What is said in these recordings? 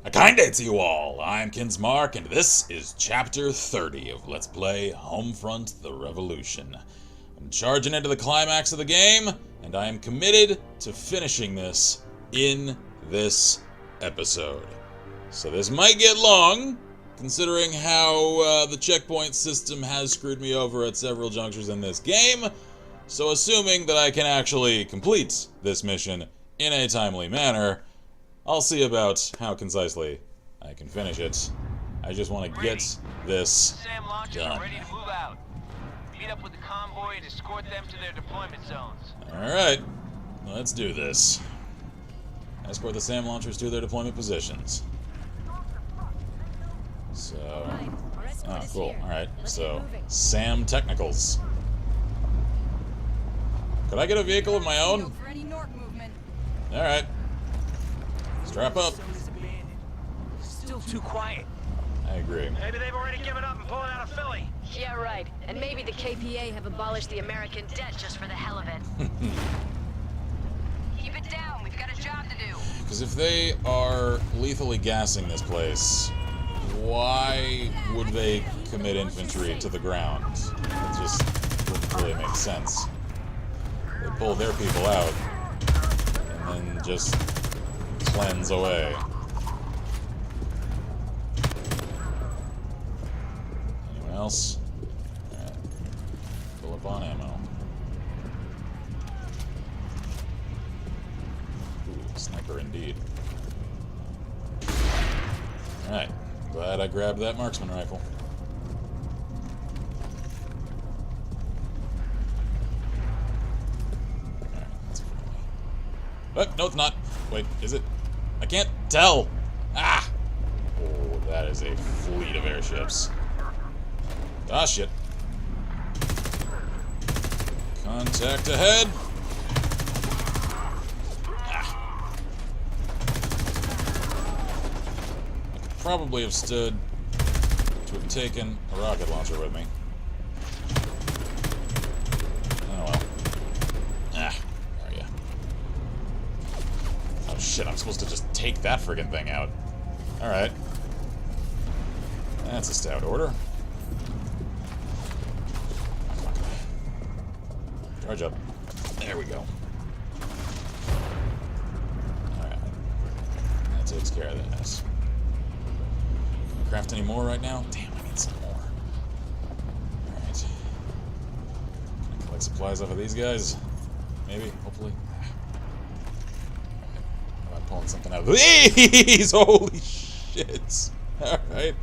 A kind day to you all. I'm Kinsmark, and this is Chapter 30 of Let's Play Homefront: The Revolution. I'm charging into the climax of the game, and I am committed to finishing this in this episode. So this might get long, considering how the checkpoint system has screwed me over at several junctures in this game. So assuming that I can actually complete this mission in a timely manner, I'll see about how concisely I can finish it. I just want to get this done. Ready to move out. Meet up with the convoy and escort them to their deployment zones. Alright, let's do this. Escort the SAM launchers to their deployment positions. So, oh cool, alright, so SAM technicals. Could I get a vehicle of my own? Alright. Strap up. Still too quiet. I agree. Maybe they've already given up and pulling out of Philly. Yeah, right. And maybe the KPA have abolished the American debt just for the hell of it. Keep it down. We've got a job to do. Because if they are lethally gassing this place, why would they commit infantry to the ground? It just wouldn't really make sense. They pull their people out and then just cleanse away. Anyone else? Alright. Fill up on ammo. Ooh, sniper indeed. Alright. Glad I grabbed that marksman rifle. Alright, that's it for me. But, no, it's not. Wait, is it? I can't tell! Ah! Oh, that is a fleet of airships. Ah, shit. Contact ahead! Ah. I could probably have stood to have taken a rocket launcher with me. Oh well. Ah. Shit, I'm supposed to just take that friggin' thing out. Alright. That's a stout order. Charge up. There we go. Alright. That takes care of that. Can I craft any more right now? Damn, I need some more. Alright. Can I collect supplies off of these guys? Maybe, hopefully. Pulling something out of these! Holy shit! Alright.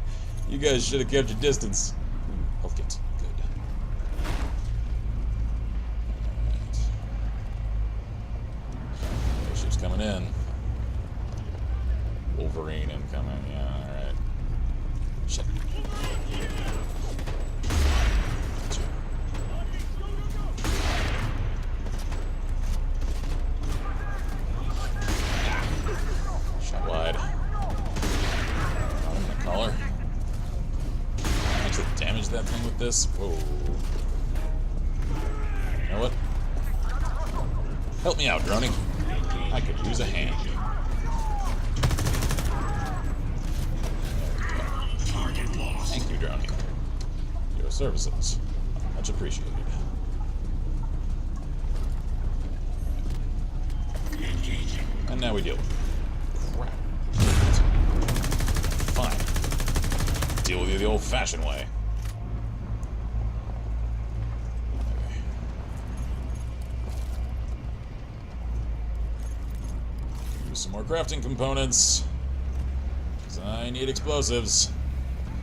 You guys should have kept your distance. Health kit. Good. Alright. Airship's coming in. Wolverine incoming. Yeah, alright. Shit. That thing with this? Whoa. You know what? Help me out, Droney. I could use a hand. Thank you, Droney. Your services. Much appreciated. And now we deal with it. Crap. Fine. Deal with you the old-fashioned way. Some more crafting components, because I need explosives.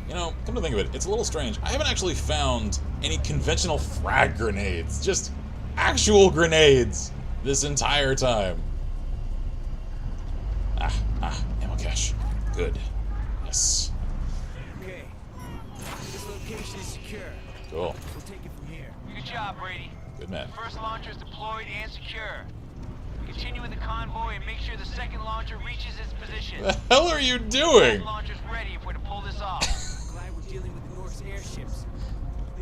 You know, come to think of it, it's a little strange. I haven't actually found any conventional frag grenades, just actual grenades, this entire time. Ammo cache. Good. Yes. Okay. This location is secure. Cool. We'll take it from here. Good job, Brady. Good man. First launcher is deployed and secure. Continue with the convoy and make sure the second launcher reaches its position. The hell are you doing? The launcher's ready if we're to pull this off. Glad we're dealing with the North's airships.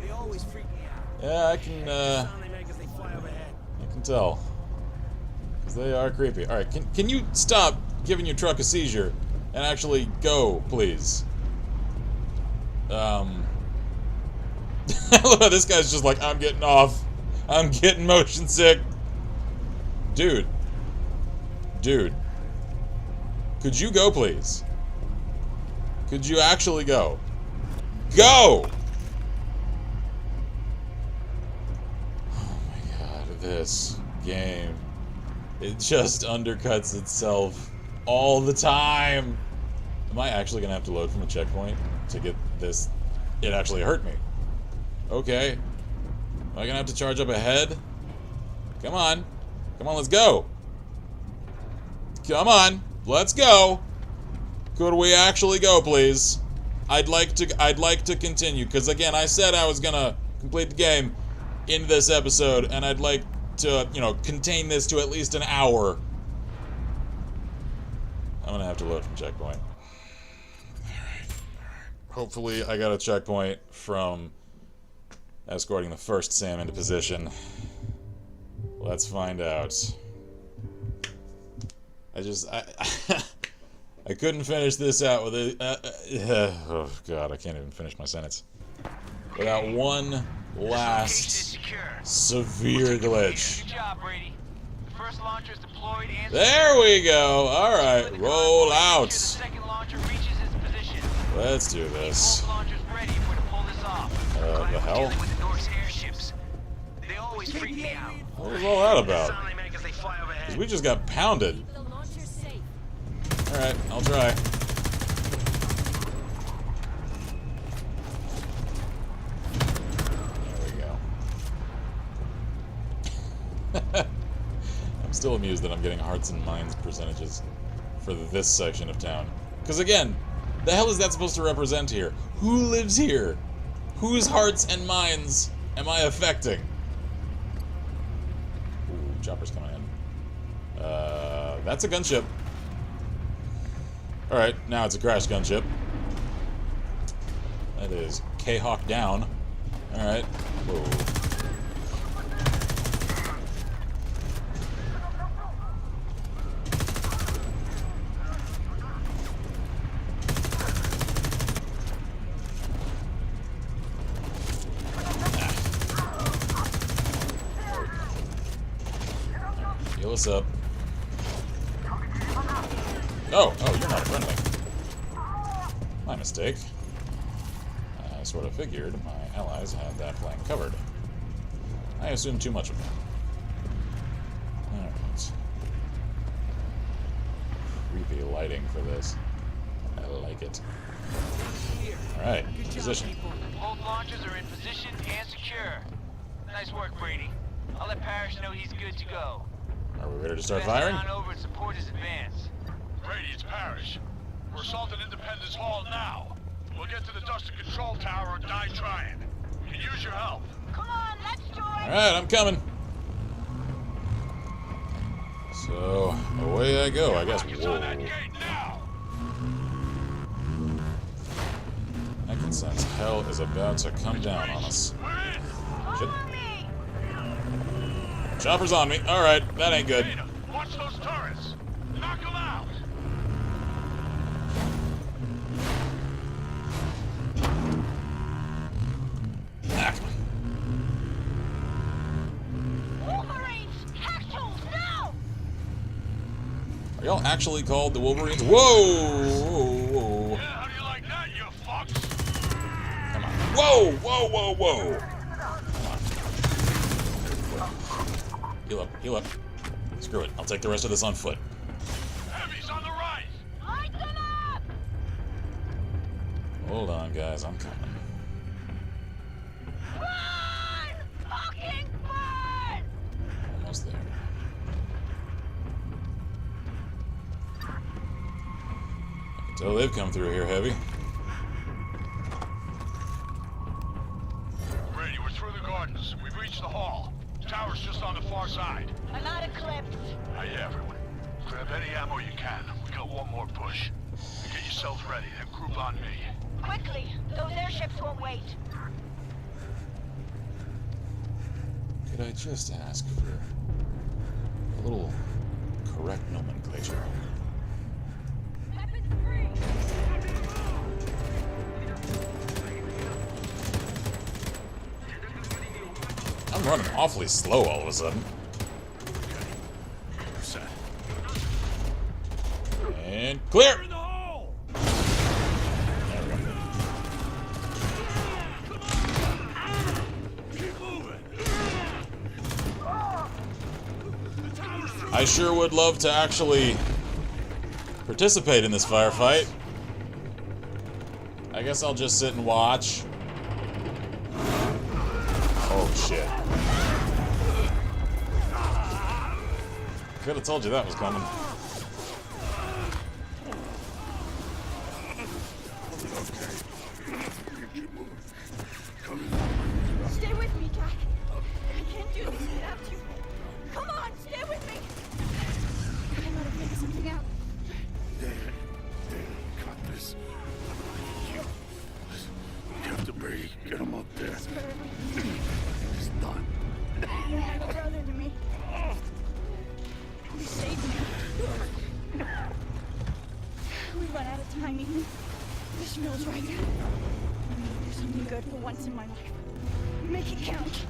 They always freak me out. Yeah, I can tell. Because they are creepy. Alright, can you stop giving your truck a seizure and actually go, please. Look, this guy's just like, I'm getting off. I'm getting motion sick. Dude. Dude. Could you go, please? Could you actually go? Go! Oh my god, this game. It just undercuts itself all the time. Am I actually gonna have to load from a checkpoint to get this? It actually hurt me. Okay. Am I gonna have to charge up ahead? Come on. Come on, let's go. Come on. Let's go. Could we actually go, please? I'd like to continue, because again, I said I was gonna complete the game in this episode, and I'd like to, you know, contain this to at least an hour. I'm gonna have to load from checkpoint. Alright. Hopefully I got a checkpoint from escorting the first Sam into position. Let's find out. I couldn't finish this out with it. Oh god, I can't even finish my sentence without one last severe glitch. Good job, Brady. The first launcher is deployed and there we go. All right, roll out. the second launcher reaches its position. Let's do this. Both launchers ready if we're to pull this off. The hell? With the Norse airships. They always freak me out. What was all that about? Sound they make as they fly overhead. 'Cause we just got pounded. Keep the launcher safe. All right, I'll try. I'm still amused that I'm getting hearts and minds percentages for this section of town. Because again, the hell is that supposed to represent here? Who lives here? Whose hearts and minds am I affecting? Ooh, chopper's coming in. That's a gunship. Alright, now it's a crash gunship. That is K-Hawk down. Alright. Whoa. Heal us up. Oh, you're not friendly. My mistake. I sort of figured my allies had that flank covered. I assumed too much of them. Alright. Creepy lighting for this. I like it. Alright, position. Both launchers are in position and secure. Nice work, Brady. I'll let Parrish know he's good to go. Are we ready to start Pass firing? on over and support his advance. Brady, it's Parrish. We're assaulting Independence Hall now. We'll get to the Duster Control Tower or die trying. We can use your help. Come on, let's do it. Alright, I'm coming. So, away I go, I guess. Rockets on that gate now! I can sense hell is about to come down on us. We're in! Shit. Chopper's on me. Alright, that ain't good. Dana, watch those turrets! Knock them out! Ah, Wolverines! Hackles, now! are y'all actually called the Wolverines? Whoa! Yeah, how do you like that, you fucks? Come on. Whoa! Heal up. Screw it. I'll take the rest of this on foot. Heavy's on the right! Light them up! Hold on, guys. I'm coming. Burn! Fucking burn! Almost there. I can tell they've come through here heavy. Brady, we're through the gardens. We've reached the hall. Tower's just on the far side. I'm out of clips. Aye, everyone. Grab any ammo you can. We got one more push. Get yourselves ready, then group on me. Quickly, those airships won't wait. Could I just ask for a little correct nomenclature? Weapons free! I'm running awfully slow all of a sudden. And clear! In the hole! Keep moving. I sure would love to actually participate in this firefight. I guess I'll just sit and watch. Oh shit. Could have told you that was coming. Stay with me, Jack. I can't do this without you. Come on, stay with me. I gotta figure something out. David, got this. You have to breathe. Get him up there. It's done. You're like a brother to me. You saved me. We run out of time, Ethan. This feels right. I'm gonna do something good for once in my life. Make it count.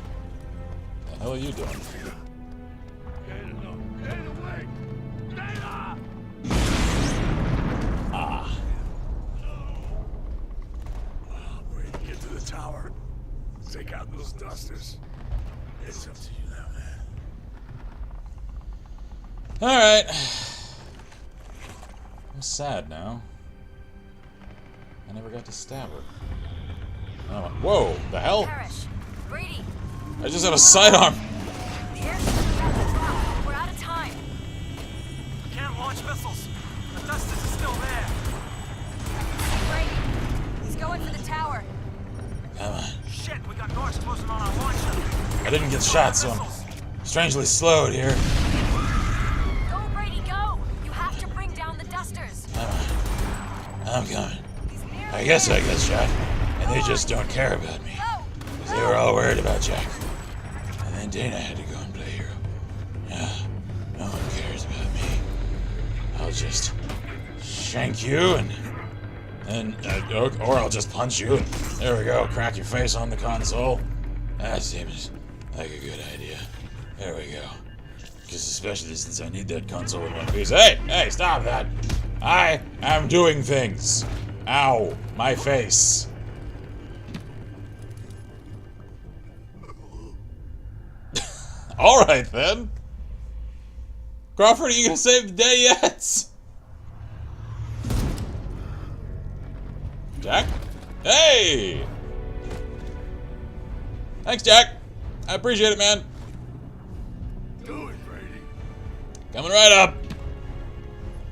The hell are you doing? Get away! Dana! Ah. We're ready to get to the tower. Take out those dusters. It's up to you now, man. Alright. I'm sad now. I never got to stab her. Oh, whoa, the hell? Parrish, Brady, I just have a sidearm. the airship is about to drop. We're out of time. Can't launch missiles. The Dusters is still there. Brady, he's going for the tower. Come on. Shit, we got guards closing on our launcher. I didn't get shot, so I'm strangely slowed here. Go, Brady, go! You have to bring down the Dusters. I'm coming. He's nearly I guess there. I get shot, and they just don't care about me. Go! 'Cause they were all worried about Jack. And then Dana had to go and play hero. Yeah, no one cares about me. I'll just shank you or I'll just punch you. There we go, crack your face on the console. That seems like a good idea. There we go. Because especially since I need that console in one piece. Hey, stop that! I am doing things. Ow, my face. Alright then. Crawford, are you gonna save the day yet? Jack? Hey! Thanks, Jack. I appreciate it, man. Do it, Brady. Coming right up.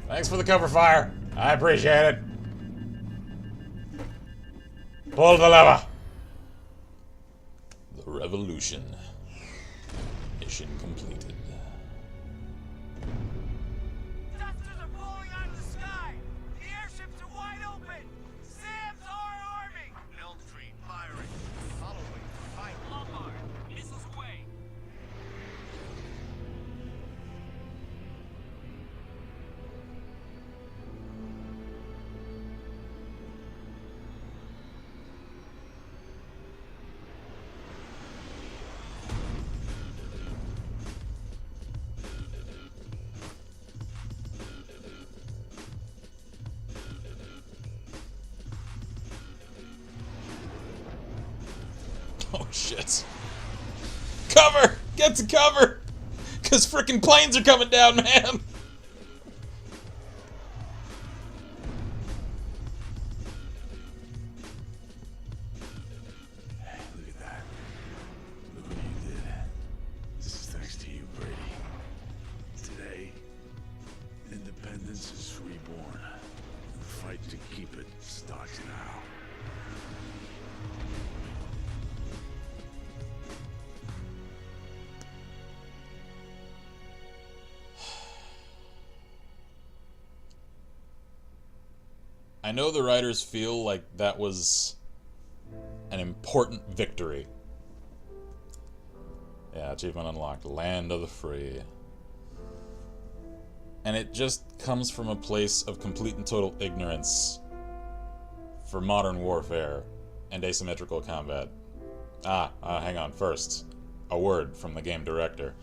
Thanks for the cover fire. I appreciate it. Pull the lever. The Revolution. Mission completed. Dusters are falling out of the sky. The airships are wide open. Sam's our army. Elm Street firing. Following. Fight. Lombard, missiles away. Oh shit. Cover! Get to cover! Cause frickin' planes are coming down, man! Look at that. Look what you did. This is thanks to you, Brady. Today, independence is reborn. The fight to keep it starts now. I know the writers feel like that was an important victory. Yeah, achievement unlocked. Land of the Free. And it just comes from a place of complete and total ignorance for modern warfare and asymmetrical combat. Hang on. First, a word from the game director.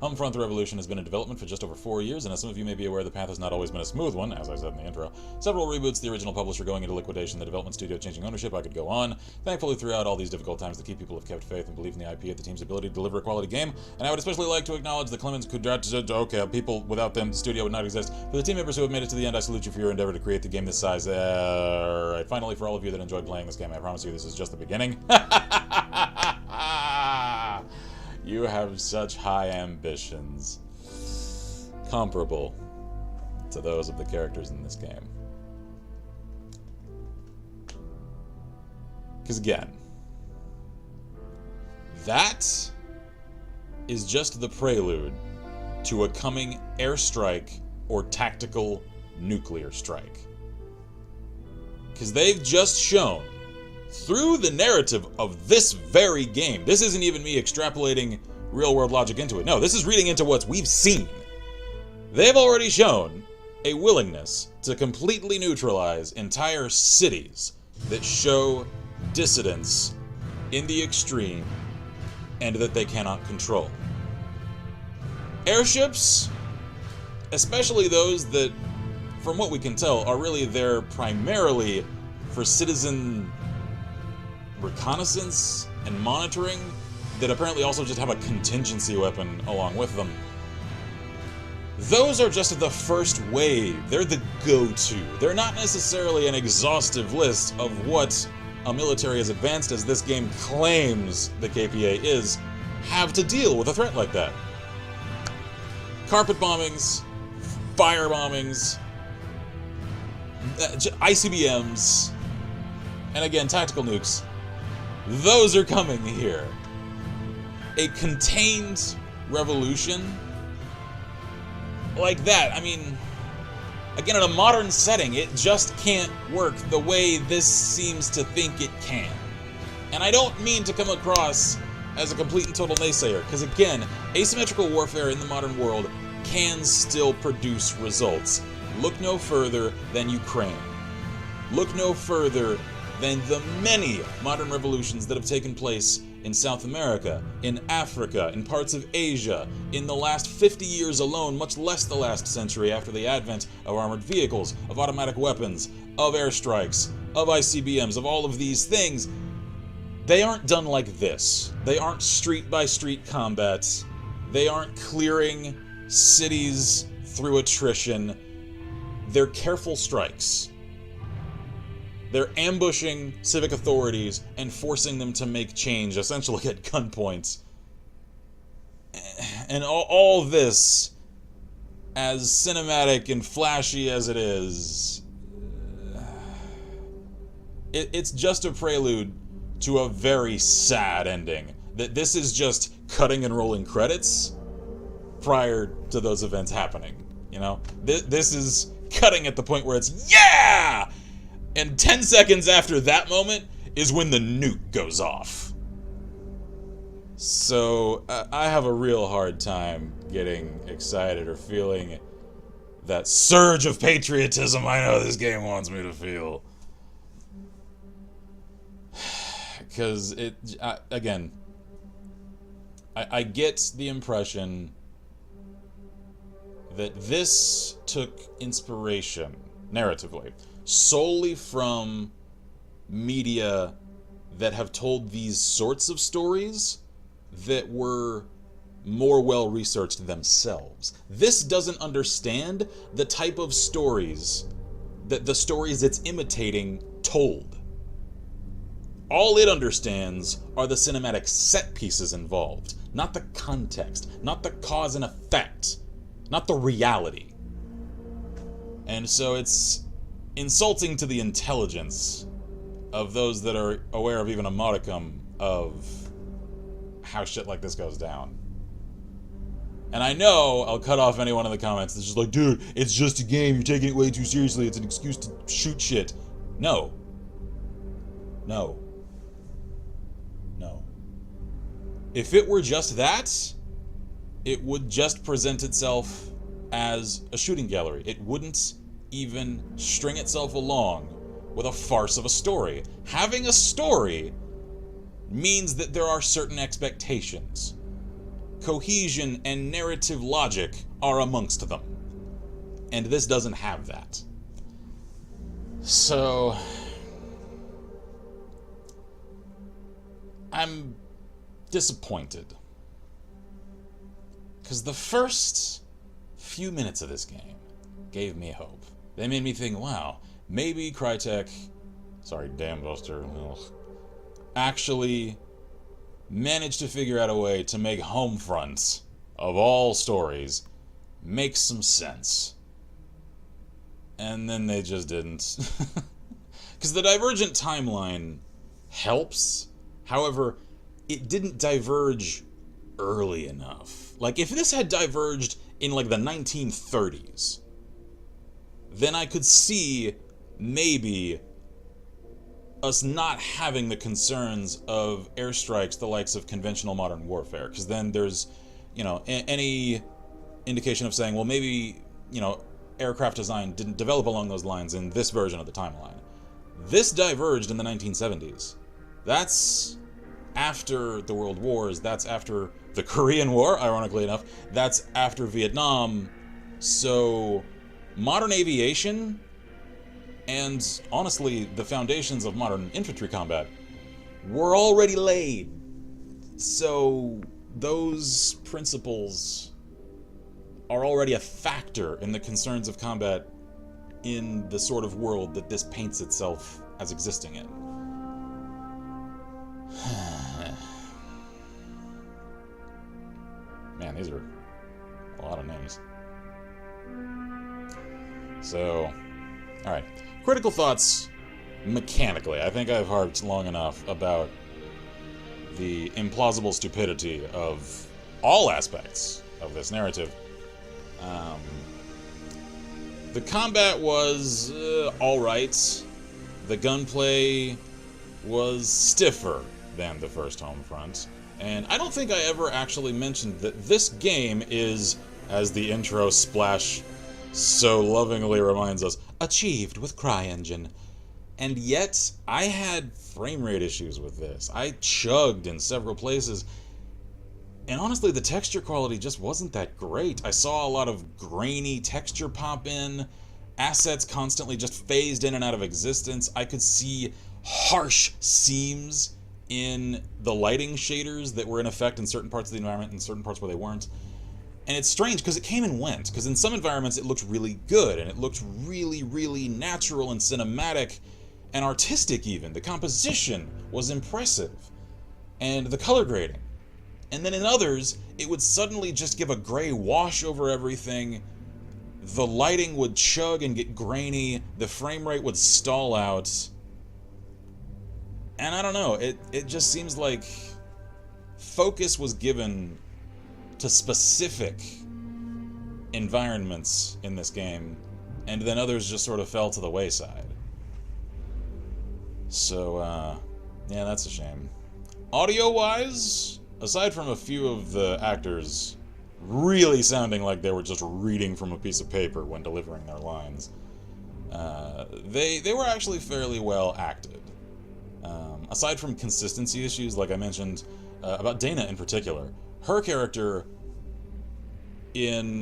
Homefront the Revolution has been in development for just over 4 years, and as some of you may be aware, the path has not always been a smooth one, as I said in the intro. Several reboots, the original publisher going into liquidation, the development studio changing ownership, I could go on. Thankfully, throughout all these difficult times, the key people have kept faith and believed in the IP at the team's ability to deliver a quality game, and I would especially like to acknowledge the Clemens okay, people without them, the studio would not exist. For the team members who have made it to the end, I salute you for your endeavor to create the game this size. Right, finally, for all of you that enjoyed playing this game, I promise you this is just the beginning. You have such high ambitions, comparable to those of the characters in this game. Because again, that is just the prelude to a coming airstrike or tactical nuclear strike. Because they've just shown, through the narrative of this very game, this isn't even me extrapolating real-world logic into it. No, this is reading into what we've seen. They've already shown a willingness to completely neutralize entire cities that show dissidence in the extreme and that they cannot control. Airships, especially those that, from what we can tell, are really there primarily for citizen reconnaissance and monitoring, that apparently also just have a contingency weapon along with them. Those are just the first wave. They're the go-to. They're not necessarily an exhaustive list of what a military as advanced as this game claims the KPA is have to deal with a threat like that. Carpet bombings, fire bombings, ICBMs, and again, tactical nukes. Those are coming here. A contained revolution like that, I mean, again, in a modern setting, it just can't work the way this seems to think it can. And I don't mean to come across as a complete and total naysayer, because again, asymmetrical warfare in the modern world can still produce results. Look no further than Ukraine. Look no further than the many modern revolutions that have taken place in South America, in Africa, in parts of Asia, in the last 50 years alone, much less the last century after the advent of armored vehicles, of automatic weapons, of airstrikes, of ICBMs, of all of these things. They aren't done like this. They aren't street-by-street combats. They aren't clearing cities through attrition. They're careful strikes. They're ambushing civic authorities and forcing them to make change, essentially at gunpoint. And all this, as cinematic and flashy as it is, it's just a prelude to a very sad ending. That this is just cutting and rolling credits prior to those events happening. You know? This is cutting at the point where it's, yeah! And 10 seconds after that moment is when the nuke goes off. So, I have a real hard time getting excited or feeling that surge of patriotism I know this game wants me to feel. Because again, I get the impression that this took inspiration, narratively, solely from media that have told these sorts of stories that were more well-researched themselves. This doesn't understand the type of stories that the stories it's imitating told. All it understands are the cinematic set pieces involved, not the context, not the cause and effect, not the reality. And so it's insulting to the intelligence of those that are aware of even a modicum of how shit like this goes down. And I know I'll cut off anyone in the comments that's just like, dude, it's just a game, you're taking it way too seriously, it's an excuse to shoot shit. No. No. No. If it were just that, it would just present itself as a shooting gallery. It wouldn't even string itself along with a farce of a story. Having a story means that there are certain expectations. cohesion, and narrative logic are amongst them. And this doesn't have that. So I'm disappointed. Because the first few minutes of this game gave me hope. They made me think, wow, maybe Crytek, sorry, Dambuster, actually managed to figure out a way to make Homefront, of all stories, make some sense. And then they just didn't. Because the divergent timeline helps, however, it didn't diverge early enough. Like, if this had diverged in, like, the 1930s, then I could see, maybe, us not having the concerns of airstrikes the likes of conventional modern warfare. Because then there's, you know, any indication of saying, well, maybe, you know, aircraft design didn't develop along those lines in this version of the timeline. This diverged in the 1970s. That's after the World Wars, that's after the Korean War, ironically enough, that's after Vietnam. So modern aviation, and honestly the foundations of modern infantry combat, were already laid. So those principles are already a factor in the concerns of combat in the sort of world that this paints itself as existing in. Man, these are a lot of names. So, alright. Critical thoughts mechanically. I think I've harped long enough about the implausible stupidity of all aspects of this narrative. The combat was alright. The gunplay was stiffer than the first Homefront. And I don't think I ever actually mentioned that this game is, as the intro splash so lovingly reminds us, achieved with CryEngine. And yet, I had frame rate issues with this. I chugged in several places. And honestly, the texture quality just wasn't that great. I saw a lot of grainy texture pop in, assets constantly just phased in and out of existence. I could see harsh seams in the lighting shaders that were in effect in certain parts of the environment and certain parts where they weren't. And it's strange because it came and went, because in some environments it looked really good and it looked really, really natural and cinematic and artistic even. The composition was impressive and the color grading. And then in others, it would suddenly just give a gray wash over everything. The lighting would chug and get grainy, the frame rate would stall out. And I don't know, it just seems like focus was given to specific environments in this game, and then others just sort of fell to the wayside. So, yeah, that's a shame. Audio-wise, aside from a few of the actors really sounding like they were just reading from a piece of paper when delivering their lines, they were actually fairly well acted. Aside from consistency issues, like I mentioned, about Dana in particular, her character in,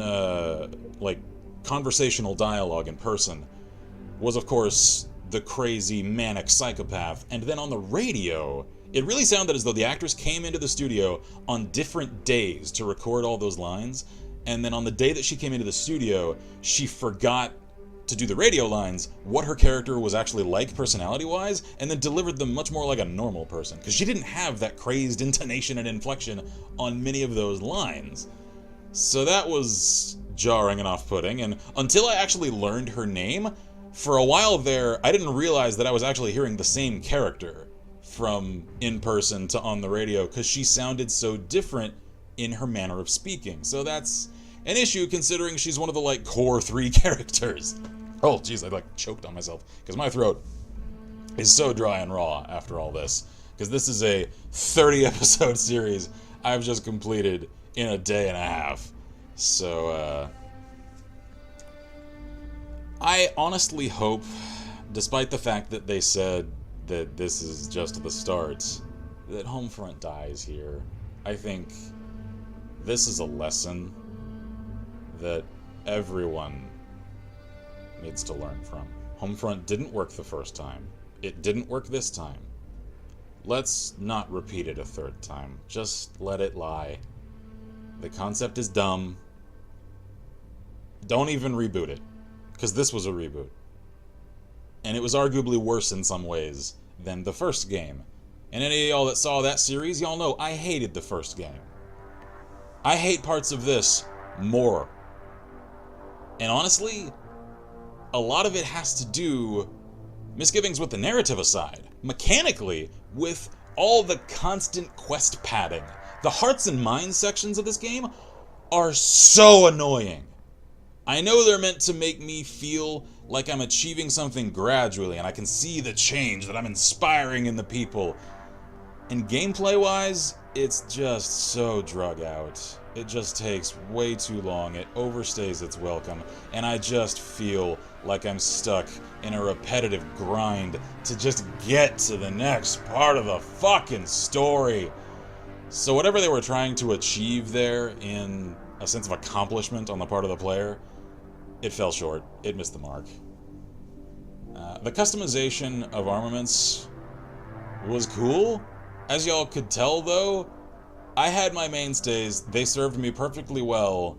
like, conversational dialogue in person was, of course, the crazy, manic psychopath, and then on the radio, it really sounded as though the actress came into the studio on different days to record all those lines, and then on the day that she came into the studio, she forgot to do the radio lines, what her character was actually like personality-wise, and then delivered them much more like a normal person, because she didn't have that crazed intonation and inflection on many of those lines. So that was jarring and off-putting, and until I actually learned her name, for a while there, I didn't realize that I was actually hearing the same character from in person to on the radio, because she sounded so different in her manner of speaking. So that's an issue, considering she's one of the, like, core 3 characters. Oh, jeez, I, like, choked on myself, because my throat is so dry and raw after all this. Because this is a 30-episode series I've just completed in a day and a half. So, I honestly hope, despite the fact that they said that this is just the start, that Homefront dies here. I think this is a lesson that everyone needs to learn from. Homefront didn't work the first time. It didn't work this time. Let's not repeat it a third time. Just let it lie. The concept is dumb. Don't even reboot it, because this was a reboot. And it was arguably worse in some ways than the first game. And any of y'all that saw that series, y'all know I hated the first game. I hate parts of this more. And honestly, a lot of it has to do, misgivings with the narrative aside, mechanically, with all the constant quest padding. The hearts and minds sections of this game are so annoying. I know they're meant to make me feel like I'm achieving something gradually, and I can see the change that I'm inspiring in the people. And gameplay-wise, it's just so drug out. It just takes way too long, it overstays its welcome, and I just feel like I'm stuck in a repetitive grind to just get to the next part of the fucking story. So whatever they were trying to achieve there in a sense of accomplishment on the part of the player, it fell short. It missed the mark. The customization of armaments was cool. As y'all could tell, though, I had my mainstays, they served me perfectly well,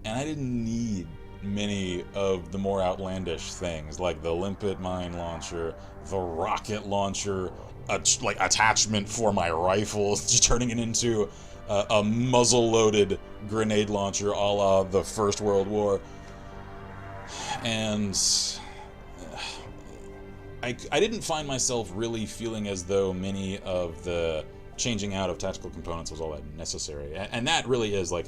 and I didn't need many of the more outlandish things, like the limpet mine launcher, the rocket launcher, like attachment for my rifle, just turning it into a muzzle-loaded grenade launcher a la the First World War. And I didn't find myself really feeling as though many of the changing out of tactical components was all that necessary. And that really is like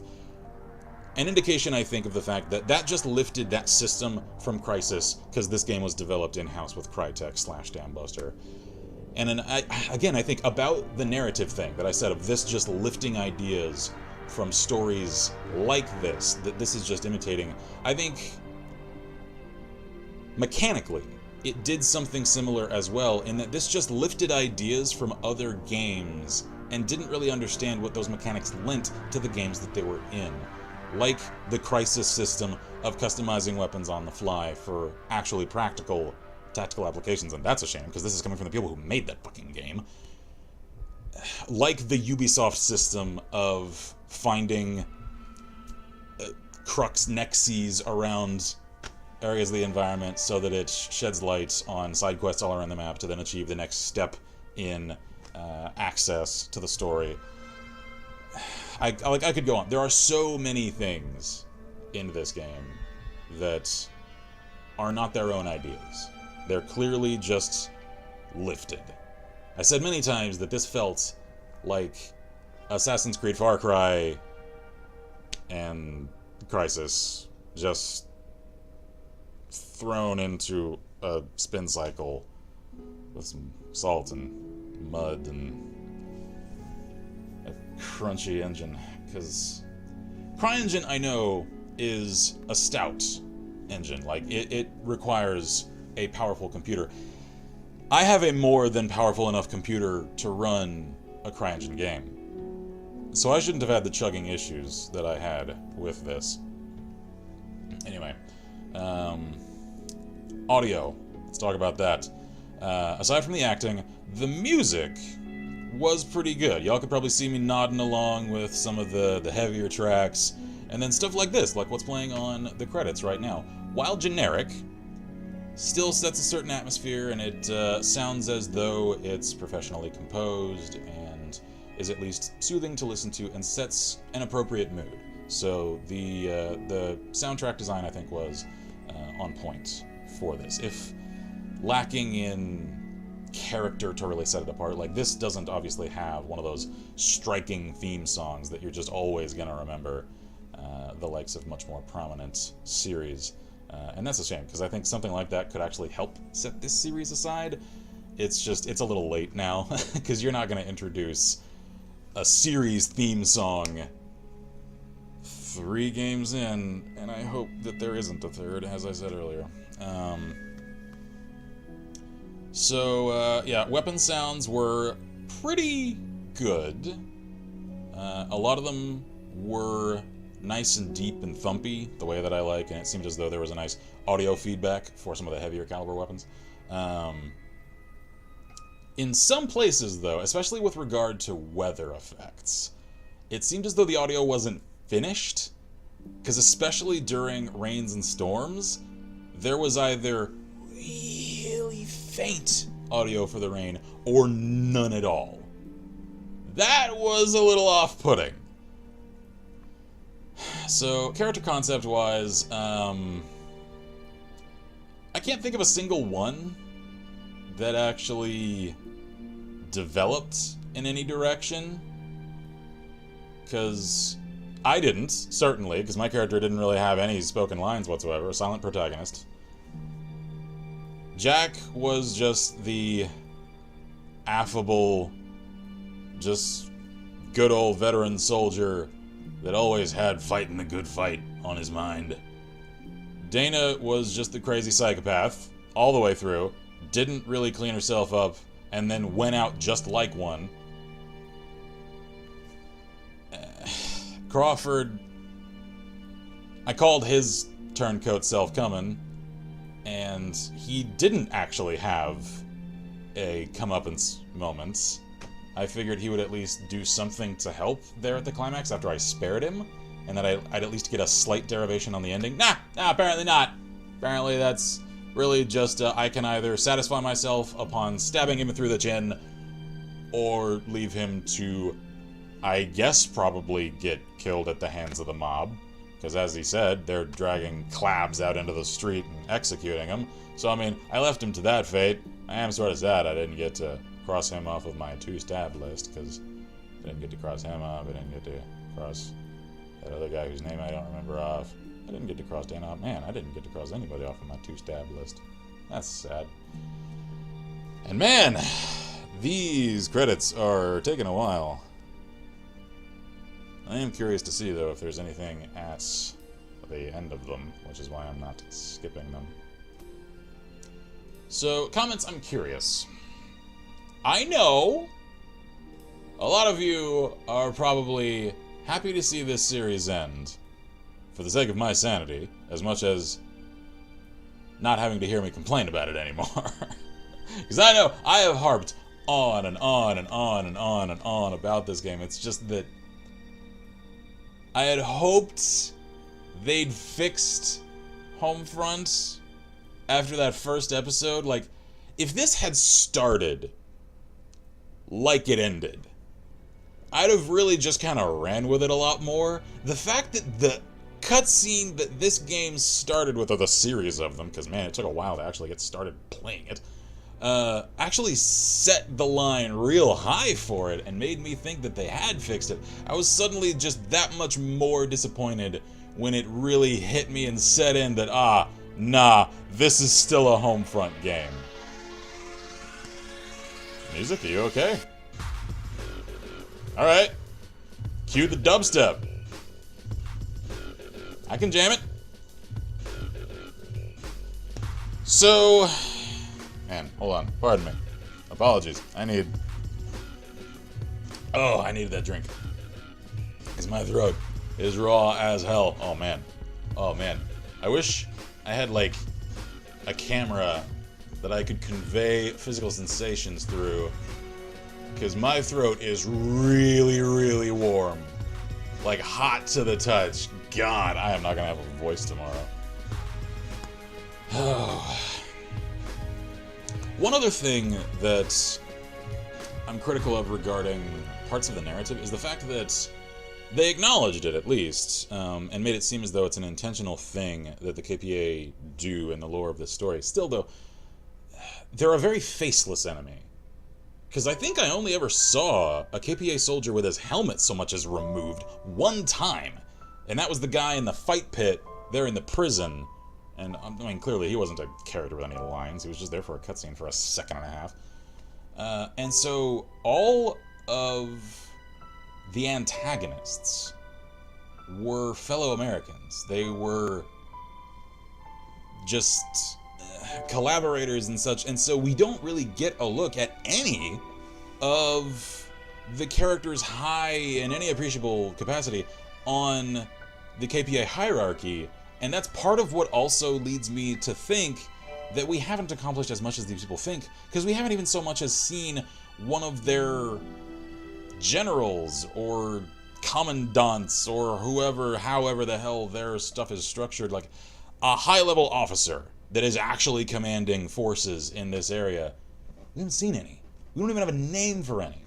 an indication, I think, of the fact that that just lifted that system from Crysis, because this game was developed in-house with Crytek/Dambuster. And then I think about the narrative thing that I said of this just lifting ideas from stories like this, that this is just imitating. I think mechanically, it did something similar as well, in that this just lifted ideas from other games and didn't really understand what those mechanics lent to the games that they were in. Like the Crysis system of customizing weapons on the fly for actually practical tactical applications, and that's a shame, because this is coming from the people who made that fucking game. Like the Ubisoft system of finding crux nexes around areas of the environment so that it sheds light on side quests all around the map to then achieve the next step in access to the story. I could go on. There are so many things in this game that are not their own ideas. They're clearly just lifted. I said many times that this felt like Assassin's Creed Far Cry and Crysis just thrown into a spin cycle with some salt and mud and a crunchy engine, because CryEngine, I know, is a stout engine. Like, it requires a powerful computer. I have a more than powerful enough computer to run a CryEngine game, so I shouldn't have had the chugging issues that I had with this. Anyway, audio. Let's talk about that. Aside from the acting, the music was pretty good. Y'all could probably see me nodding along with some of the heavier tracks, and then stuff like this, like what's playing on the credits right now. While generic, still sets a certain atmosphere, and it sounds as though it's professionally composed and is at least soothing to listen to and sets an appropriate mood. So the soundtrack design, I think, was on point for this. If lacking in character to really set it apart, like this doesn't obviously have one of those striking theme songs that you're just always gonna remember, the likes of much more prominent series. And that's a shame, because I think something like that could actually help set this series aside. It's a little late now, because you're not going to introduce a series theme song 3 games in, and I hope that there isn't a third, as I said earlier. Yeah, weapon sounds were pretty good. A lot of them were nice and deep and thumpy, the way that I like, and it seemed as though there was a nice audio feedback for some of the heavier caliber weapons. In some places, though, especially with regard to weather effects, it seemed as though the audio wasn't finished, because especially during rains and storms, there was either really faint audio for the rain or none at all. That was a little off-putting. So, character concept-wise, I can't think of a single one that actually developed in any direction. Because I didn't, certainly, because my character didn't really have any spoken lines whatsoever, a silent protagonist. Jack was just the affable, just good old veteran soldier that always had fighting the good fight on his mind. Dana was just the crazy psychopath, all the way through, didn't really clean herself up, and then went out just like one. Crawford, I called his turncoat self coming, and he didn't actually have a comeuppance moment. I figured he would at least do something to help there at the climax after I spared him, and that I'd at least get a slight derivation on the ending. Nah, apparently not. Apparently that's really just I can either satisfy myself upon stabbing him through the chin, or leave him to, I guess, probably get killed at the hands of the mob. Because as he said, they're dragging clabs out into the street and executing him. So, I mean, I left him to that fate. I am sort of sad I didn't get to cross him off of my 2-stab list, because I didn't get to cross him off. I didn't get to cross that other guy whose name I don't remember off. I didn't get to cross Dana off. Man, I didn't get to cross anybody off of my 2-stab list. That's sad. And man, these credits are taking a while. I am curious to see, though, if there's anything at the end of them, which is why I'm not skipping them. So, comments, I'm curious. I know a lot of you are probably happy to see this series end, for the sake of my sanity, as much as not having to hear me complain about it anymore. Because I know I have harped on and on and on and on and on about this game. It's just that I had hoped they'd fixed Homefront after that first episode. Like, if this had started like it ended, I'd have really just kind of ran with it a lot more. The fact that the cutscene that this game started with, or the series of them, because man, it took a while to actually get started playing it, actually set the line real high for it and made me think that they had fixed it. I was suddenly just that much more disappointed when it really hit me and set in that, nah, this is still a Homefront game. Music, are you okay? Alright. Cue the dubstep. I can jam it. So, man, hold on. Pardon me. Apologies. I needed that drink. Because my throat is raw as hell. Oh, man. Oh, man. I wish I had, like, a camera that I could convey physical sensations through. Because my throat is really, really warm. Like, hot to the touch. God, I am not going to have a voice tomorrow. One other thing that I'm critical of regarding parts of the narrative is the fact that they acknowledged it, at least, and made it seem as though it's an intentional thing that the KPA do in the lore of this story. Still, though, they're a very faceless enemy. Because I think I only ever saw a KPA soldier with his helmet so much as removed one time. And that was the guy in the fight pit there in the prison. And, I mean, clearly he wasn't a character with any lines. He was just there for a cutscene for a second and a half. And so all of the antagonists were fellow Americans. They were just collaborators and such, and so we don't really get a look at any of the characters high in any appreciable capacity on the KPA hierarchy, and that's part of what also leads me to think that we haven't accomplished as much as these people think, because we haven't even so much as seen one of their generals or commandants or however the hell their stuff is structured, like a high-level officer that is actually commanding forces in this area. We haven't seen any. We don't even have a name for any.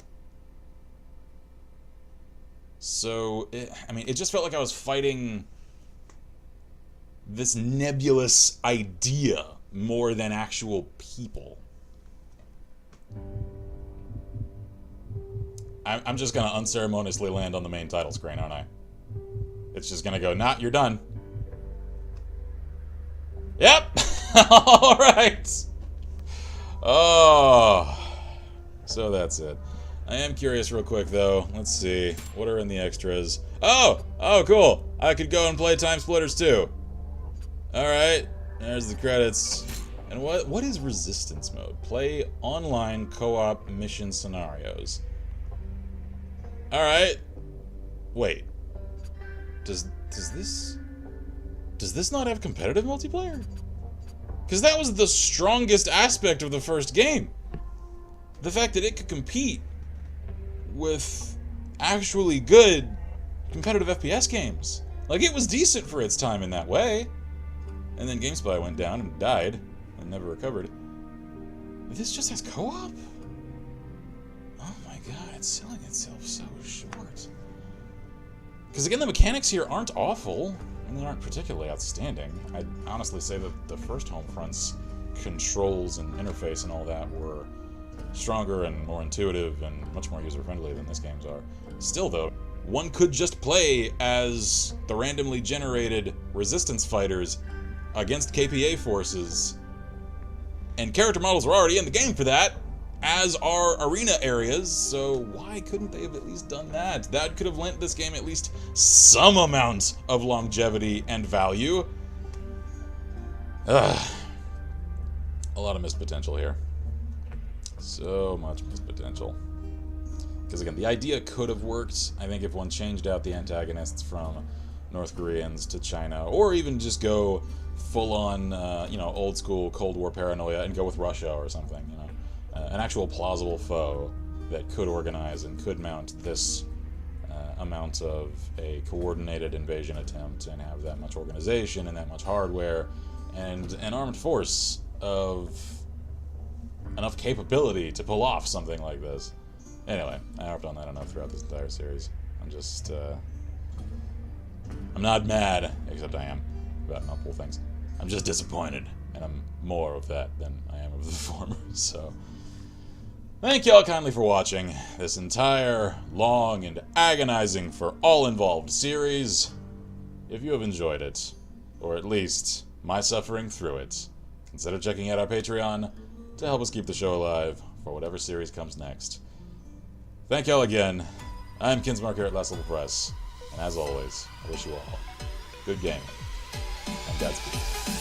So, it just felt like I was fighting this nebulous idea more than actual people. I'm just gonna unceremoniously land on the main title screen, aren't I? It's just gonna go, nah, you're done. Yep! Alright! Oh. So that's it. I am curious real quick, though. Let's see. What are in the extras? Oh! Oh, cool! I could go and play Time Splitters, too. Alright. There's the credits. And what is Resistance Mode? Play online co-op mission scenarios. Alright. Wait. Does this not have competitive multiplayer? Because that was the strongest aspect of the first game. The fact that it could compete with actually good competitive FPS games. Like, it was decent for its time in that way. And then GameSpy went down and died and never recovered. This just has co-op? Oh my god, it's selling itself so short. Because again, the mechanics here aren't awful, and they aren't particularly outstanding. I'd honestly say that the first Homefront's controls and interface and all that were stronger and more intuitive and much more user-friendly than this game's are. Still, though, one could just play as the randomly generated resistance fighters against KPA forces, and character models are already in the game for that, as are arena areas, so why couldn't they have at least done that? That could have lent this game at least some amount of longevity and value. Ugh. A lot of missed potential here. So much missed potential. Because again, the idea could have worked, I think, if one changed out the antagonists from North Koreans to China, or even just go full-on, old school Cold War paranoia and go with Russia or something, an actual plausible foe that could organize and could mount this amount of a coordinated invasion attempt and have that much organization and that much hardware and an armed force of enough capability to pull off something like this. Anyway, I harped on that enough throughout this entire series. I'm not mad, except I am, about multiple things. I'm just disappointed, and I'm more of that than I am of the former, so... Thank y'all kindly for watching this entire, long, and agonizing for all involved series. If you have enjoyed it, or at least my suffering through it, consider checking out our Patreon to help us keep the show alive for whatever series comes next. Thank y'all again. I'm Kinsmark here at Last Level Press, and as always, I wish you all good gaming and Godspeed.